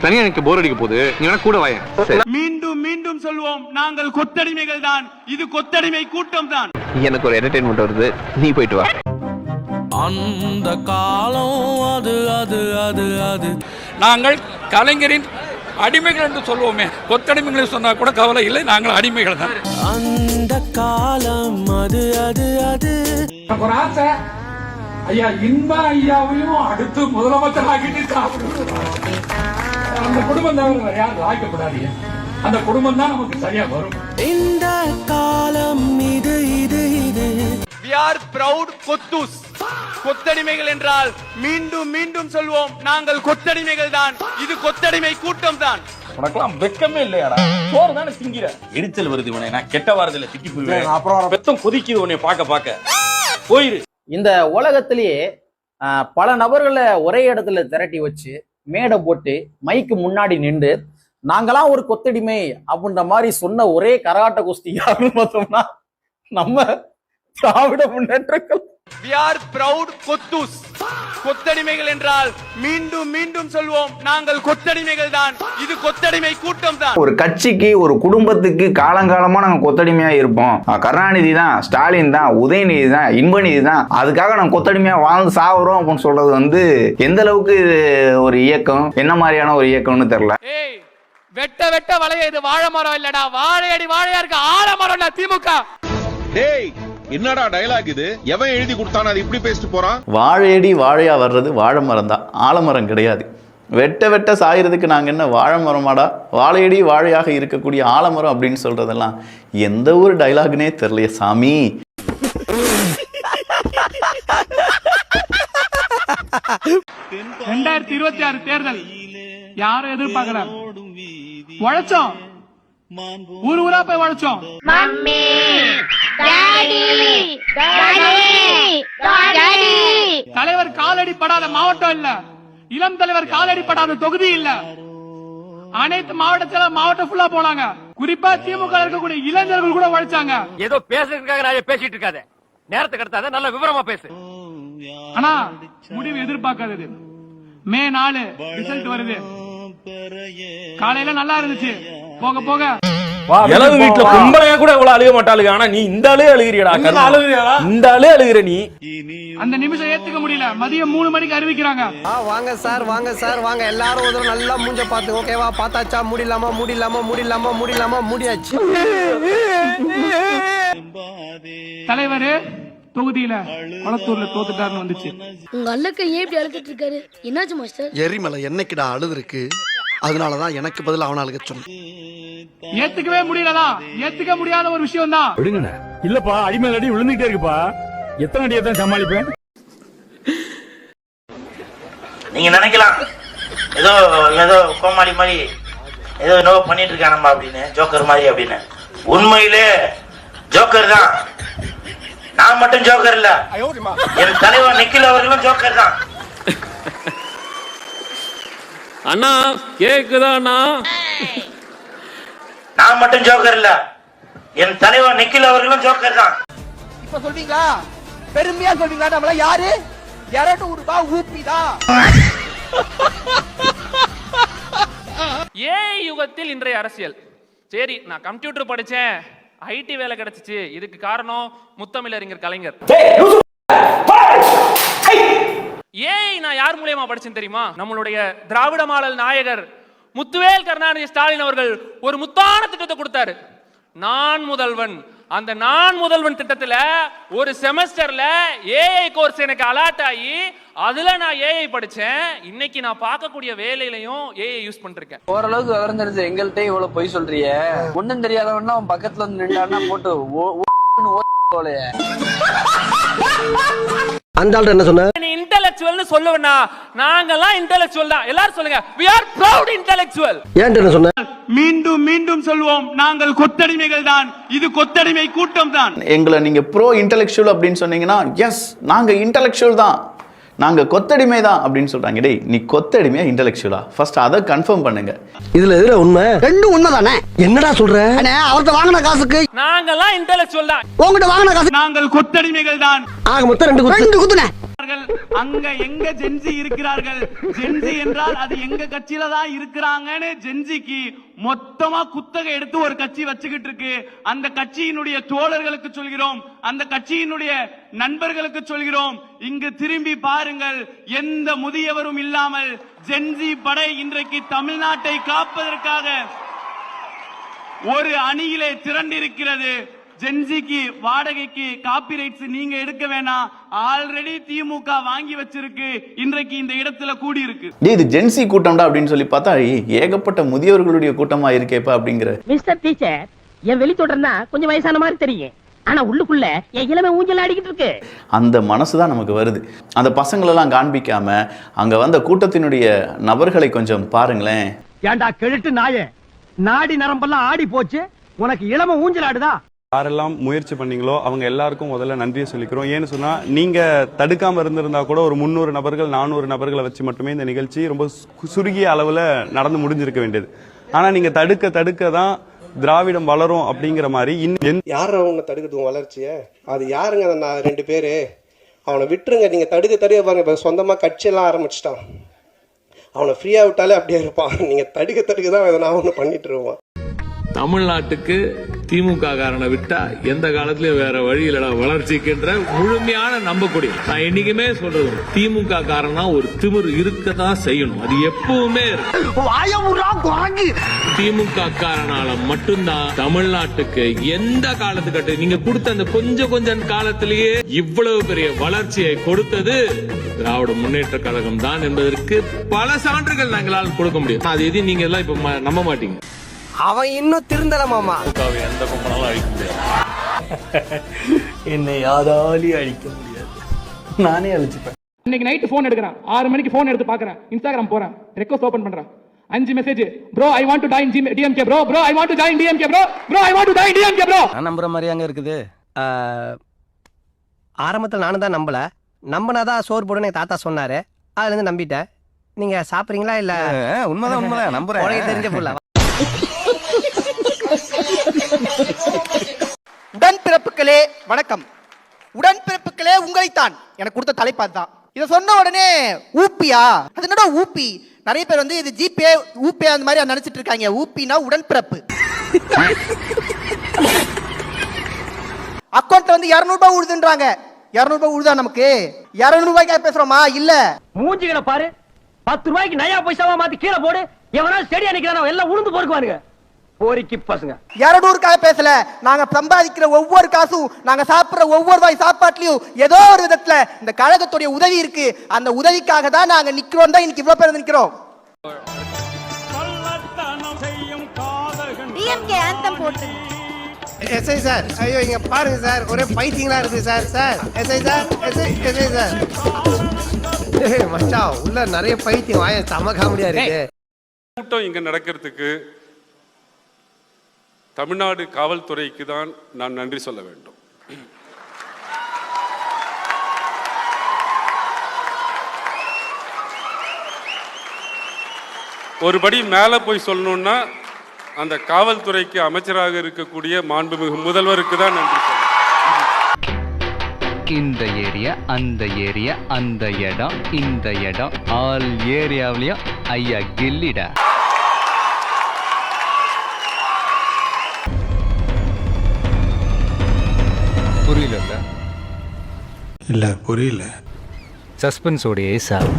தனியா எனக்கு போர் அடிக்க போகுது, நீ வேணா கூட வாயேன். மீண்டும் மீண்டும் சொல்வோம், நாங்கள் கொத்தடிமைகள் தான். இது கொத்தடிமை கூட்டம் தான். எனக்கு ஒரு என்டர்டெயின்மெண்ட் வருது, நீ போயிட்டு வா. அந்த காலம் அது அது அது அது நாங்கள் கலைஞரின் அடிமைகள் என்று சொல்வோமே, கொத்தடிமைகளை சொன்னா கூட கவலை இல்லை, நாங்கள் அடிமைகள் தான். அந்த காலம் அது அது அது ஒரு ஆசை, ஐயா இன்ப ஐயாவையும் அடுத்து முதலமைச்சர் ஆக்கிட்டு அந்த குடும்பம் தான் யாரும் ஆக்கப்படாதீங்க, அந்த குடும்பம் தான் நமக்கு சரியா வரும். இந்த காலம் இது இது இது We are proud கொத்தூஸ். கொத்தடிமைகள் என்றால் மீண்டும் மீண்டும் சொல்வோம், நாங்கள் கொத்தடிமைகள் தான். இது கொத்தடிமை கூட்டம் தான். உனக்கெல்லாம் வெக்கமே இல்லையாடா? சோறு தானே திங்கிற. எரிச்சல் வருது உனே, நான் கெட்ட வாரத்துல திக்கி போயிடுவேன். அப்புறம் வெத்தம் கொதிக்குது உன்னை பார்க்க போயிரு. இந்த உலகத்திலேயே பல நபர்களை ஒரே இடத்துல திரட்டி வச்சு மேடை போட்டு மைக்கு முன்னாடி நின்று நாங்களாம் ஒரு கொத்தடிமை அப்படின்ற மாதிரி சொன்ன ஒரே கராட்ட குஸ்தி யாருன்னு பார்த்தோம்னா நம்ம திராவிட முன்னேற்றங்கள். We are proud கொத்தூஸ். கொத்தடிமைகள் என்றால் மீண்டும் மீண்டும் சொல்வோம், நாங்கள் கொத்தடிமைகள் தான். இது கொத்தடிமை கூட்டம் தான். ஒரு கட்சிக்கு, ஒரு குடும்பத்துக்கு காலங்காலமா நாங்க கொத்தடிமையா இருப்போம். கருணாநிதி தான், ஸ்டாலின் தான், உதயநிதி தான், இன்பநிதி தான், அதுக்காக நாங்க கொத்தடிமையா வாழ்ந்து சாவுறோம் அப்படின்னு சொல்றது வந்து எந்த அளவுக்கு ஒரு இயக்கம், என்ன மாதிரியான ஒரு இயக்கம்னு தெரியல. வெட்ட வெட்ட வளைய, இது வாழை மரம் இல்லடா, வாழையடி வாழையா இருக்கு ஆலமரம் திமுக. டேய் என்னடா டயலாக் இது? எவன் எழுதி கொடுத்தானே அது இப்படி பேசிட்டு போறான்? வாழையடி வாழையா வர்றது வாழை மரம் தான், ஆலமரம் கிடையாது. வெட்ட வெட்ட சாகிறதுக்கு நாங்கள் என்ன வாழை மரமாடா? வாழையடி வாழையாக இருக்கக்கூடிய ஆலமரம் அப்படின்னு சொல்றதெல்லாம் எந்த ஒரு டைலாக்னே தெரியலையே சாமி. 2026 தேர்தல் யாரும் எதிர்பார்க்கல. உழைச்சோம், ஊர் ஊரா போய் உழைச்சோம். தலைவர் காலடி படாத மாவட்டம் இல்ல, இளம் தலைவர் காலடி படாத தொகுதி இல்ல. அனைத்து மாவட்டம் ஃபுல்லா போனாங்க. குறிப்பா திமுக இருக்கக்கூடிய இளைஞர்கள் கூட உழைச்சாங்க. ஏதோ பேசுறதுக்காக பேசிட்டு இருக்காத, நேரத்துக்கு எடுத்தாத, நல்ல விவரமா பேசு. ஆனா முடிவு எதிர்பார்க்காதது. மே 4 ரிசல்ட் வருது. காலையில நல்லா இருந்துச்சு, போக போக இளவு வீட்டுல கும்பலையா கூட இவ்வளவு அழுக மாட்டாளுங்க. ஆனா நீ இந்த ஆளே அழுகிறியடா, இந்த ஆளே அழுகிற நீ. அந்த நிமிஷம் ஏத்துக்க முடியல. மதியம் 3 மணிக்கு அறிவிக்கிறாங்க. வாங்க சார், வாங்க சார், வாங்க எல்லாரும் ஒரு நல்லா மூஞ்ச பாத்து. ஓகேவா? பார்த்தாச்சா? முடியலாமா? முடியாச்சு. தலைவர் தொகுதியில கொளத்தூர்ல தோத்துட்டாருன்னு வந்துச்சு. உங்க அல்லக்க ஏன் இப்படி அழுதுட்டு இருக்காரு? என்னாச்சு மாஸ்டர்? எரிமலை என்னைக்குடா அழுது இருக்கு, அதனாலதான் எனக்கு பதில் அவன அழுக சொன்னேன். ஏத்துக்கவே முடியலதா, ஏத்துக்க முடியாத ஒரு விஷயம் தான். விடுங்கண்ணா. இல்லப்பா, அடிமேல் அடி விழுந்துட்டே இருக்குப்பா, எத்தனை அடியை தான் சமாளிப்பேன்? நீங்க நினைக்கலாம் ஏதோ ஏதோ கோமாளி மாதிரி ஏதோ என்னவோ பண்ணிட்டு இருக்கானம்மா அப்படின்னு, ஜோக்கர் மாதிரி அப்படின்னு. உண்மையிலே ஜோக்கர் தான். நான் மட்டும் ஜோக்கர் இல்ல, என் தலைவர் நிக்கில் அவர்களும் ஜோக்கர் தான். அண்ணா கேக்குதா அண்ணா? நான் மட்டும் ஜோக்கர் இல்ல, என் தலைவர் நிக்கில் அவர்களும் ஜோக்கர் தான். இப்ப சொல்வீங்களா? பெருமையா சொல்வீங்களா? நம்மள யாரு 200 ரூபாய் ஊப்பிதா? ஏஐ யுகத்தில் இன்றைய அரசியல். சரி, நான் கம்ப்யூட்டர் படிச்சேன், ஐடி வேலை கிடைச்சிச்சு. இதுக்கு காரணம் முத்தமிழறிஞர் கலைஞர். ஏஐ நான் யார் மூலியமா படிச்சேன் தெரியுமா? நம்மளுடைய திராவிட மாடல் நாயகர் முத்துவேல் கருணாநிதி ஸ்டாலின் அவர்கள் ஒரு முத்தான திட்டத்தை கொடுத்தாரு, நான் முதல்வன். அந்த நான் முதல்வன் திட்டத்துல ஒரு செமஸ்டர்ல ஏஐ கோர்ஸ் எனக்கு அலாட் ஆகி அதுல நான் ஏஐ படிச்சேன். இன்னைக்கு நான் பார்க்கக்கூடிய வேலையிலையும் ஏஐ யூஸ் பண்ணிருக்கேன். ஓரளவுக்கு விவரம் தெரிஞ்சு எங்கள்கிட்ட இவ்வளவு பொய் சொல்றிய. ஒண்ணும் தெரியாதவன்னா அவன் பக்கத்துல வந்து நின்றான்னா போட்டு அந்த ஆள் என்ன சொன்ன? நீ இன்டெலெக்சுவல்னு சொல்லுவனா? நாங்கெல்லாம் இன்டெலெக்சுவல் தான். எல்லாரும் சொல்லுங்க, we are proud intellectual. ஏன் என்ன சொன்ன? மீண்டும் மீண்டும் சொல்வோம், நாங்கள் கொத்தடிமைகள் தான். இது கொத்தடிமை கூட்டம் தான். எங்களை நீங்க ப்ரோ இன்டெலெக்சுவல் அப்படின்னு சொன்னீங்கன்னா எஸ் நாங்க இன்டெலெக்சுவல் தான், நாங்க கொத்தடிமை தான் அப்படின்னு சொல்றாங்க. டேய், நீ கொத்தடிமையா இன்டெலெக்சுவலா? ஃபர்ஸ்ட் அதை கன்ஃபார்ம் பண்ணுங்க. இதுல எதுல உண்மை? ரெண்டும் உண்மைதானே. என்னடா சொல்ற? அவர்கிட்ட வாங்கின காசுக்கு நாங்கெல்லாம் இன்டெலெக்சுவல் தான். உங்ககிட்ட வாங்கின காசு நாங்கள் கொத்தடிமைகள் தான். ஆக மொத்தம் 2 குத்துனே. இருக்கிறார்கள், அங்க எங்க ஜென்சி இருக்கிறார்கள், ஜென்சி என்றால் அது எங்க கட்சியில தான் இருக்கிறாங்கன்னு ஜென்சிக்கு மொத்தமா குத்தகை எடுத்து ஒரு கட்சி வச்சுக்கிட்டு இருக்கு. அந்த கட்சியினுடைய தோழர்களுக்கு சொல்கிறோம், அந்த கட்சியினுடைய நண்பர்களுக்கு சொல்கிறோம், இங்கு திரும்பி பாருங்கள். எந்த முதியவரும் இல்லாமல் ஜென்சி படை இன்றைக்கு தமிழ்நாட்டை காப்பதற்காக ஒரு அணியிலே திரண்டிருக்கிறது. ஜென்சிக்கு வாடகைக்கு காப்பிரைட்ஸ் நீங்க எடுக்க வேணாம், ஆல்ரெடி திமுக வாங்கி வச்சிருக்கு, இன்றைக்கு இந்த இடத்துல கூடி இருக்கு. இது ஜென்சி கூட்டம்டா அப்படின்னு சொல்லி பார்த்தா ஏகப்பட்ட முதியவர்களுடைய கூட்டமா இருக்கேப்பா அப்படிங்கிற. மிஸ்டர் டீச்சர், என் வெளி தொடர்னா கொஞ்சம் வயசான மாதிரி தெரியும், ஆனா உள்ளுக்குள்ள என் இளமை ஊஞ்சல் ஆடிக்கிட்டு இருக்கு. அந்த மனசுதான் நமக்கு வருது. அந்த பசங்களெல்லாம் காண்பிக்காம அங்க வந்த கூட்டத்தினுடைய நபர்களை கொஞ்சம் பாருங்களேன். ஏண்டா கெழுட்டு நாயே, நாடி நரம்பெல்லாம் ஆடி போச்சு, உனக்கு இளமை ஊஞ்சல் ஆடுதா? யாரெல்லாம் முயற்சி பண்ணீங்களோ அவங்க எல்லாருக்கும் முதல்ல நன்றியை சொல்லிக்கிறோம். ஏன்னு சொன்னா நீங்க தடுக்காம இருந்திருந்தா கூட ஒரு 300 நபர்கள் 400 நபர்களை வச்சு மட்டுமே இந்த நிகழ்ச்சி ரொம்ப சுருகிய அளவுல நடந்து முடிஞ்சிருக்க வேண்டியது. ஆனா நீங்க தடுக்க தடுக்க தான் திராவிடம் வளரும் அப்படிங்கிற மாதிரி. யார் அவங்க தடுக்கிறது வளர்ச்சிய? அது யாருங்க? அந்த 2 பேரு அவனை விட்டுருங்க. நீங்க தடுக்க தடுக்க பாருங்க, சொந்தமா கட்சியெல்லாம் ஆரம்பிச்சிட்டான். அவனை ஃப்ரீயா விட்டாலே அப்படியே இருப்பான். நீங்க தடுக்க தடுக்க தான் எதனா ஒண்ணு பண்ணிட்டு இருப்பான். தமிழ்நாட்டுக்கு திமுக காரனை விட்டா எந்த காலத்திலயும் வேற வழி இல்லடா வளர்ச்சிக்குன்ற முழுமையான நம்பக்கூடிய. நான் என்னைக்குமே சொல்றது, திமுக காரனா ஒரு திமிரு இருக்கதான் செய்யணும், அது எப்பவுமே திமுக காரனால மட்டும்தான் தமிழ்நாட்டுக்கு எந்த காலத்துக்கட்டு நீங்க கொடுத்த அந்த கொஞ்சம் காலத்திலேயே இவ்வளவு பெரிய வளர்ச்சியை கொடுத்தது திராவிட முன்னேற்ற கழகம் தான் என்பதற்கு பல சான்றுகள் நாங்களால் கொடுக்க முடியும். அது எது நீங்க எல்லாம் இப்ப நம்ப மாட்டீங்க. அவன் இன்னும் திருந்தல மாமா. எந்த கும்பனாலும் அழிக்க முடியாது, என்னை யாராலையும் அழிக்க முடியாது, நானே அழிச்சுப்பேன். இன்னைக்கு நைட் போன் எடுக்கிறேன், 6 மணிக்கு போன் எடுத்து பாக்குறேன், இன்ஸ்டாகிராம் போறேன், ரெக்வெஸ்ட் ஓபன் பண்றேன், 5 message, bro I want to join DMK bro, bro I want to join DMK bro, bro I want to join DMK bro. நான் நம்புற மாதிரி அங்க இருக்குது. ஆரம்பத்தில் நானும் தான் நம்பினாதான் சோறு போடுன்னு தாத்தா சொன்னாரு, அதுல இருந்து நம்பிட்டேன். நீங்க சாப்பிடுறீங்களா? இல்ல உண்மைதான் நம்புறேன், தெரிஞ்ச புள்ள. உடன்பிறப்புகளே வணக்கம். உடன்பிறப்புகளே உங்களைத்தான் எனக்கு கொடுத்த தலைப்பு தான். இதை சொன்ன உடனே ஊப்பியா, அது என்னடா ஊப்பி? நிறைய பேர் வந்து இது ஜிபே ஊபே அந்த மாதிரி நினைச்சிட்டு இருக்காங்க. ஊப்பினா உடன்பிறப்பு. அக்கௌண்ட்ல வந்து 200 ரூபாய் உழுதுன்றாங்க. 200 ரூபாய் உழுதா நமக்கு? 200 ரூபாய்க்காக பேசுறோமா? இல்ல, மூஞ்சிகளை பாரு, 10 ரூபாய்க்கு நயா பைசாவா மாத்தி கீழே போடு, எவனா ஸ்டேடியா நிக்கிறானோ எல்லாம் உளுந்து போருக்குவானுங்க. போரிக்கு பசங்க 200க்காக பேசல. நாங்க சம்பாதிக்கிற ஒவ்வொரு காசும், நாங்க சாப்பிடுற ஒவ்வொரு வாய் சாப்பாட்டுலயும் ஏதோ ஒரு விதத்துல இந்த கழகத்துடைய உதவி இருக்கு. அந்த உதவிக்காக தான் நாங்க நிக்கிறோம், தான் இன்னைக்கு இவ்வளவு பேர் நிக்கிறோம். டிஎம்கே ஆந்தம் போட்டு எஸ்ஐ சார், ஐயோ இங்க பாருங்க சார், ஒரே பைத்தியங்களா இருக்கு sir. Sir SI sir, SI sir, மச்சான் உள்ள நிறைய பைத்தியம், வாய சம காமெடியா இருக்கு. கூட்டம் இங்க நடக்கிறதுக்கு தமிழ்நாடு காவல்துறைக்கு தான் நான் நன்றி சொல்ல வேண்டும். ஒருபடி மேல போய் சொல்லணும்னா அந்த காவல்துறைக்கு அமைச்சராக இருக்கக்கூடிய மாண்புமிகு முதல்வருக்கு தான் நன்றி சொல்ல. இந்த ஏரியா, அந்த ஏரியா, அந்த இடம், இந்த இடம், ஆல் ஏரியாவிலையும் ஐயா கில்லிடா. இல்ல புரியல. சஸ்பென்ஸோடைய சார்.